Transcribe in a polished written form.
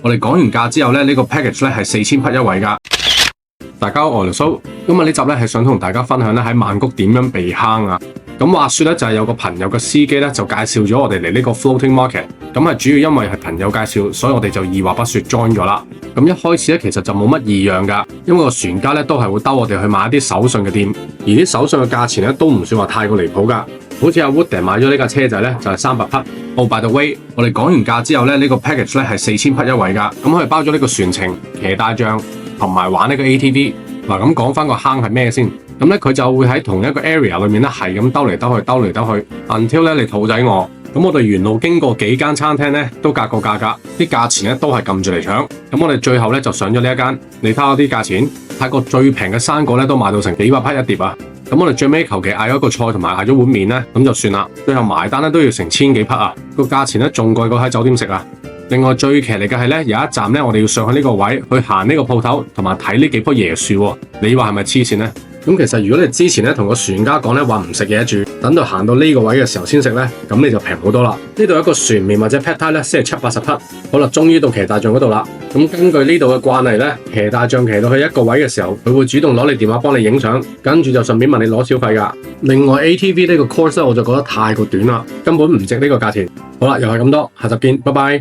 我哋講完價之後咧，呢個 package 咧係4000匹一位㗎。大家好，我係蘇。咁啊呢集咧係想同大家分享咧喺曼谷點樣避坑啊。咁話說咧就係有個朋友嘅司機咧就介紹咗我哋嚟呢個 floating market。咁係主要因為係朋友介紹，所以我哋就二話不說 join 咗啦。咁一開始咧其實就冇乜異樣㗎，因為個船家咧都係會兜我哋去買一啲手信嘅店，而啲手信嘅價錢咧都唔算話太過離譜㗎。好似阿 Woody 買咗呢架車仔咧就係300匹。Oh by the way， 我哋講完價之後咧，呢個 package 咧係4000匹一位㗎。咁佢包咗呢個船程、騎大象同埋玩呢個 ATV。嗱，咁講翻個坑係咩先？咁咧佢就會喺同一個 area 裏面咧係咁兜嚟兜去 until 咧你肚仔餓。咁我哋沿路經過幾間餐廳咧都格個價格，啲價錢咧都係撳住嚟搶。咁我哋最後咧就上咗呢一間，你睇下啲價錢，泰國最平嘅生果咧都賣到成幾百匹一碟啊！咁我哋最尾求其嗌咗個菜同埋嗌咗碗麵咧，咁就算啦。最後埋單咧都要成1000幾匹啊！個價錢咧仲貴過喺酒店食啊！另外最騎呢嘅係咧有一站咧，我哋要上去呢個位去行呢個鋪頭，同埋睇呢幾棵椰樹喎。你話係咪黐線呢？咁其實如果你之前咧同個船家講咧話唔食嘢住，等到行到呢個位嘅時候先食咧，咁你就平好多啦。呢度一個船麵或者 pad thai 咧先係780匹。好啦，終於到騎大象嗰度啦。咁根據呢度嘅慣例咧，騎大象騎到去一個位嘅時候，佢會主動攞你電話幫你影相，跟住就順便問你攞小費㗎。另外 ATV 呢個 course 我就覺得太過短啦，根本唔值呢個價錢。好啦，又係咁多，下集見，拜拜。